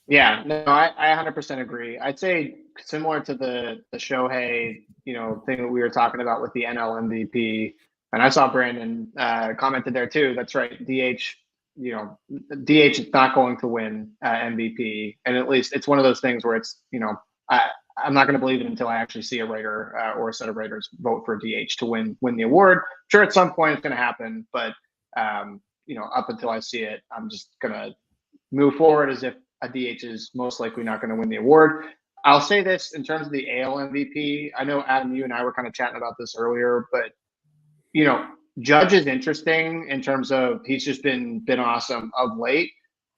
Yeah, no, I 100% agree. I'd say similar to the Shohei, thing that we were talking about with the NL MVP. And I saw Brandon commented there too. That's right. DH, DH is not going to win MVP. And at least it's one of those things where it's, I'm not going to believe it until I actually see a writer or a set of writers vote for DH to win the award. Sure, at some point it's going to happen, but up until I see it, I'm just going to move forward as if a DH is most likely not going to win the award. I'll say this in terms of the AL MVP. I know, Adam, you and I were kind of chatting about this earlier, but Judge is interesting in terms of he's just been awesome of late.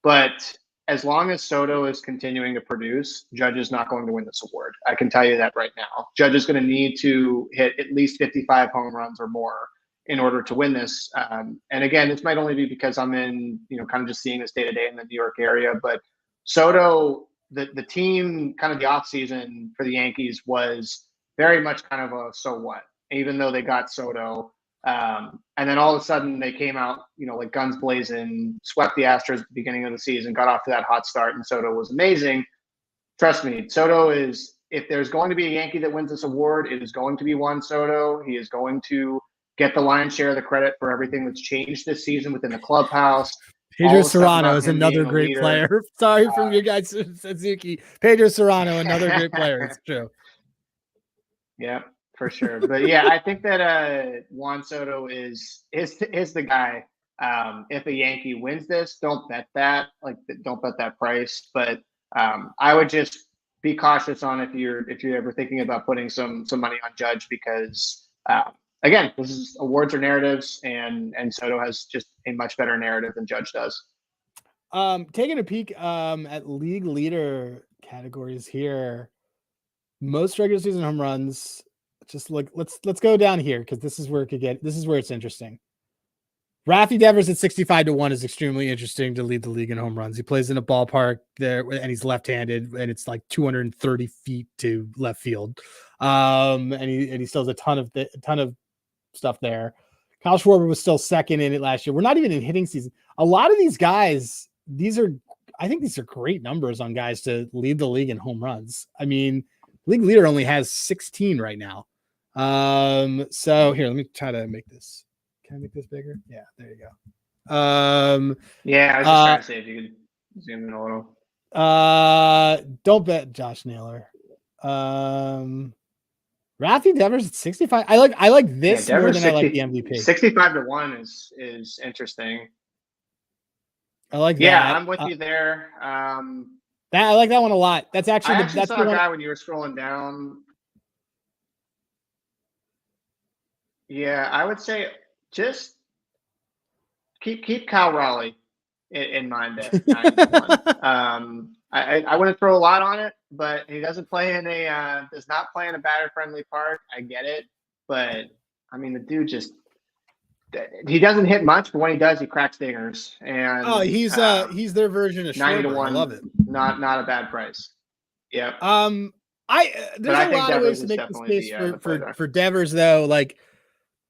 But as long as Soto is continuing to produce, Judge is not going to win this award. I can tell you that right now. Judge is going to need to hit at least 55 home runs or more in order to win this. And again, this might only be because I'm in, kind of just seeing this day to day in the New York area. But Soto, the team, kind of the offseason for the Yankees was very much kind of a so what, even though they got Soto. And then all of a sudden they came out, like guns blazing, swept the Astros at the beginning of the season, got off to that hot start, and Soto was amazing. Trust me, Soto is, if there's going to be a Yankee that wins this award, it is going to be Juan Soto. He is going to get the lion's share of the credit for everything that's changed this season within the clubhouse.
Pedro Serrano is another great player. Sorry from your guys, Suzuki. Pedro Serrano, another great player. It's true.
Yeah, for sure. But yeah, I think that Juan Soto is the guy. If a Yankee wins this, don't bet that. Don't bet that price. But I would just be cautious on if you're ever thinking about putting some money on Judge, because again, this is awards or narratives, and Soto has just a much better narrative than Judge does.
Taking a peek at league leader categories here, most regular season home runs. Just let's go down here, because this is where it's interesting. Rafi Devers at 65-1 is extremely interesting to lead the league in home runs. He plays in a ballpark there, and he's left-handed, and it's like 230 feet to left field. And he still has a ton of stuff there. Kyle Schwarber was still second in it last year. We're not even in hitting season. A lot of these guys, I think these are great numbers on guys to lead the league in home runs. I mean, league leader only has 16 right now. So here, let me try to make this. Can I make this bigger? Yeah, there you go.
Yeah, I was just trying to say if you could zoom in a little.
Don't bet Josh Naylor. Rafi Devers at 65. I like this more than I like the MVP.
65-1 is interesting.
I like that.
Yeah, I'm with you there.
I like that one a lot. That's actually
I saw a guy when you were scrolling down. Yeah, I would say just keep Kyle Raleigh in mind at 91. I wouldn't throw a lot on it, but he does not play in a batter friendly park. I get it, but I mean, the dude he doesn't hit much, but when he does, he cracks dingers. And
he's their version of 90-1. I love it.
Not a bad price. Yeah.
There's a lot of ways to make this case for Devers, though. Like,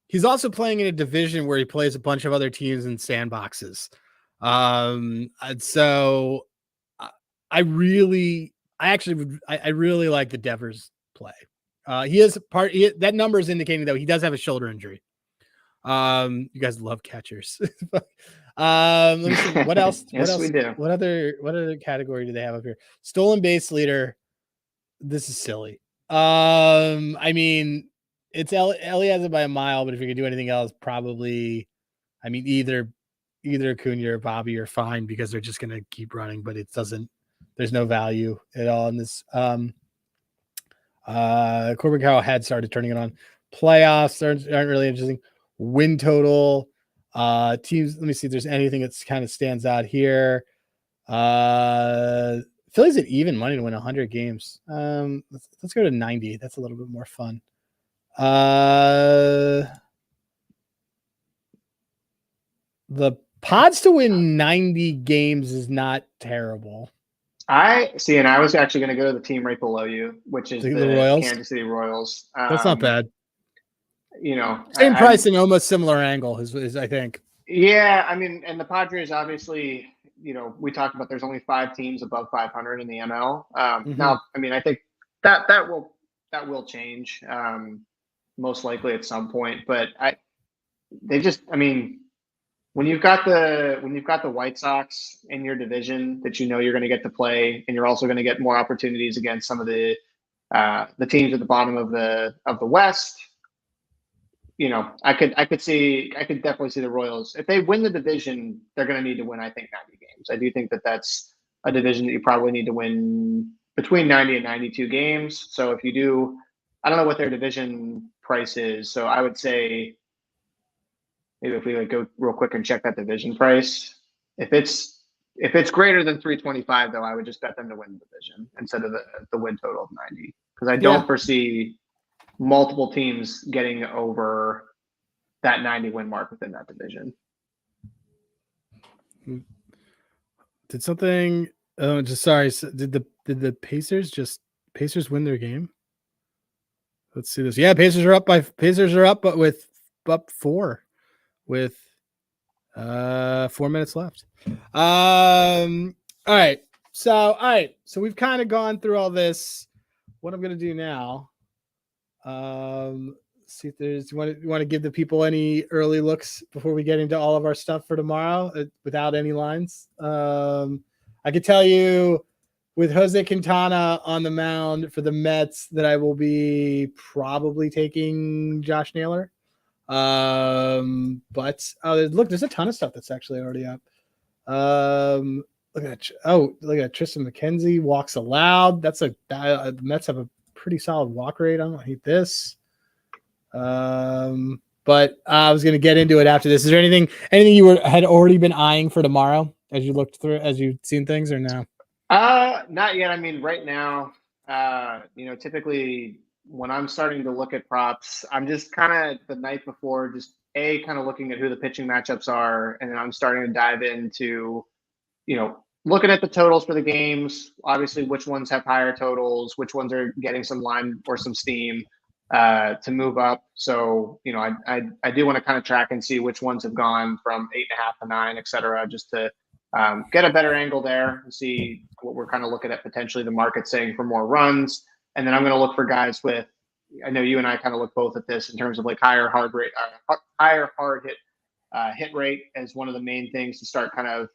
he's also playing in a division where he plays a bunch of other teams in sandboxes. And so I really like the Devers play. That number is indicating that he does have a shoulder injury. You guys love catchers. Let me see what else.
Yes, we do.
What other category do they have up here? Stolen base leader. This is silly. I mean, it's Ellie has it by a mile, but if you can do anything else, probably, I mean, either Acuna or Bobby are fine, because they're just going to keep running, but there's no value at all in this. Corbin Carroll had started turning it on. Playoffs aren't really interesting. Win total, teams. Let me see if there's anything that's kind of stands out here. Phillies at even money to win 100 games. Let's go to 90. That's a little bit more fun. The Pods to win 90 games is not terrible.
I see, and I was actually going to go to the team right below you, which is the
Royals?
Kansas City Royals.
That's not bad.
Same
price and almost similar angle is I think.
Yeah, I mean, and the Padres obviously, we talked about there's only 5 teams above 500 in the NL. Now, I mean, I think that will change most likely at some point, but they just, I mean, when you've got the White Sox in your division that you know you're going to get to play, and you're also going to get more opportunities against some of the teams at the bottom of the West. I could definitely see the Royals, if they win the division, they're going to need to win, I think, 90 games. I do think that that's a division that you probably need to win between 90 and 92 games. So if you do, I don't know what their division price is. So I would say maybe if we go real quick and check that division price, if it's greater than 325, though, I would just bet them to win the division instead of the win total of 90, because I don't foresee multiple teams getting over that 90 win mark within that division.
Did something? Oh, just sorry. Did the Pacers win their game? Let's see this. Yeah, Pacers are up, but with up 4 with 4 minutes left. All right. So we've kind of gone through all this. What I'm gonna do now. See if there's you want to give the people any early looks before we get into all of our stuff for tomorrow without any lines. I could tell you with Jose Quintana on the mound for the Mets that I will be probably taking Josh Naylor. But look, there's a ton of stuff that's actually already up. Look at Tristan McKenzie walks allowed. The Mets have a pretty solid walk rate. I don't hate this. But I was going to get into it after this. Is there anything you had already been eyeing for tomorrow as you looked through, as you've seen things, or no?
Not yet. I mean, right now, typically when I'm starting to look at props, I'm just kind of the night before, just kind of looking at who the pitching matchups are, and then I'm starting to dive into, looking at the totals for the games. Obviously, which ones have higher totals, which ones are getting some line or some steam to move up. So, I do want to kind of track and see which ones have gone from 8.5 to 9, et cetera, just to get a better angle there and see what we're kind of looking at potentially the market saying for more runs. And then I'm going to look for guys with, I know you and I kind of look both at this in terms of like higher hard hit rate as one of the main things to start kind of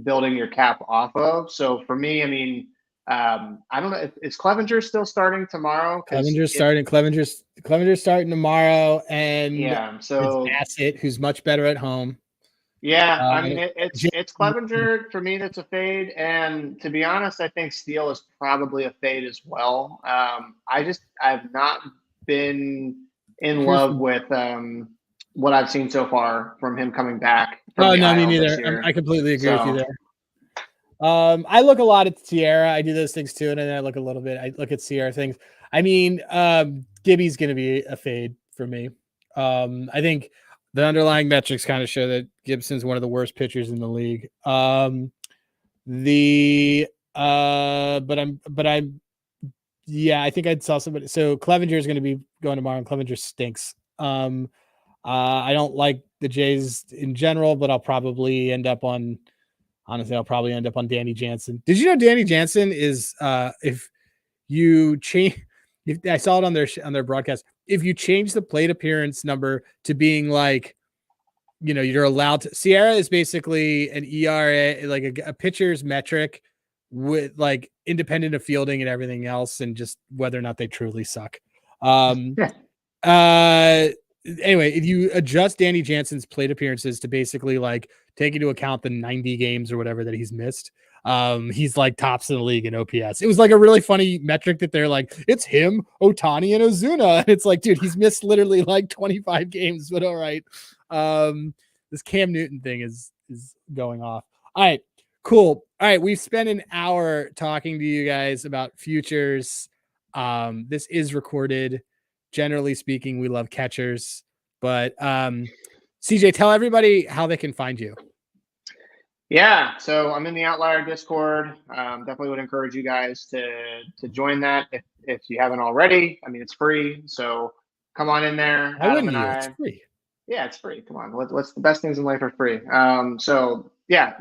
building your cap off of. So for me, I mean, I don't know, is Clevenger still starting tomorrow?
Clevenger's starting tomorrow, and
so
Bassett, who's much better at home.
Yeah, I mean, it's Clevenger for me. That's a fade, and to be honest, I think Steele is probably a fade as well. I've not been in love with what I've seen so far from him coming back.
Oh no, me neither. I completely agree with you there. I look a lot at Sierra. I do those things too, and then I look a little bit. I look at Sierra things. I mean, Gibby's going to be a fade for me. I think the underlying metrics kind of show that Gibson's one of the worst pitchers in the league. I think I'd saw somebody. So Clevenger is going to be going tomorrow, and Clevenger stinks. I don't like the Jays in general, but I'll probably end up on Danny Jansen. Did you know Danny Jansen is if you change? I saw it on their broadcast. If you change the plate appearance number to being like, you're allowed to. Sierra is basically an ERA, like a pitcher's metric with like independent of fielding and everything else, and just whether or not they truly suck. Anyway, if you adjust Danny Jansen's plate appearances to basically like take into account the 90 games or whatever that he's missed, he's like tops in the league in OPS. It was like a really funny metric that they're like, it's him, Ohtani, and Ozuna. And it's like, dude, he's missed literally like 25 games, but all right. This Cam Newton thing is going off. All right, cool. All right, we've spent an hour talking to you guys about futures. This is recorded. Generally speaking, we love catchers, but CJ, tell everybody how they can find you.
Yeah, so I'm in the Outlier Discord. Definitely would encourage you guys to join that if you haven't already. I mean, it's free, so come on in there. Adam and I.
It's free.
Yeah, it's free. Come on, what's the best things in life are free? So yeah,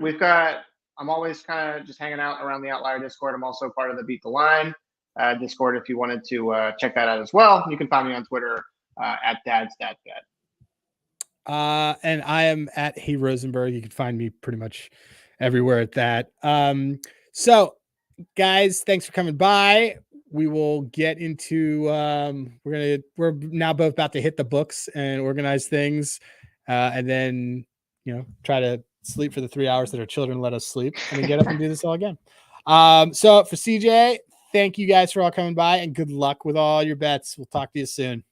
I'm always kind of just hanging out around the Outlier Discord. I'm also part of the Beat the Line Discord. If you wanted to check that out as well, you can find me on Twitter at DadsDadBet.
And I am at Hey Rosenberg. You can find me pretty much everywhere at that. So guys, thanks for coming by. We will get into we're now both about to hit the books and organize things, and then try to sleep for the 3 hours that our children let us sleep, and then get up and do this all again. So for CJ, thank you guys for all coming by, and good luck with all your bets. We'll talk to you soon.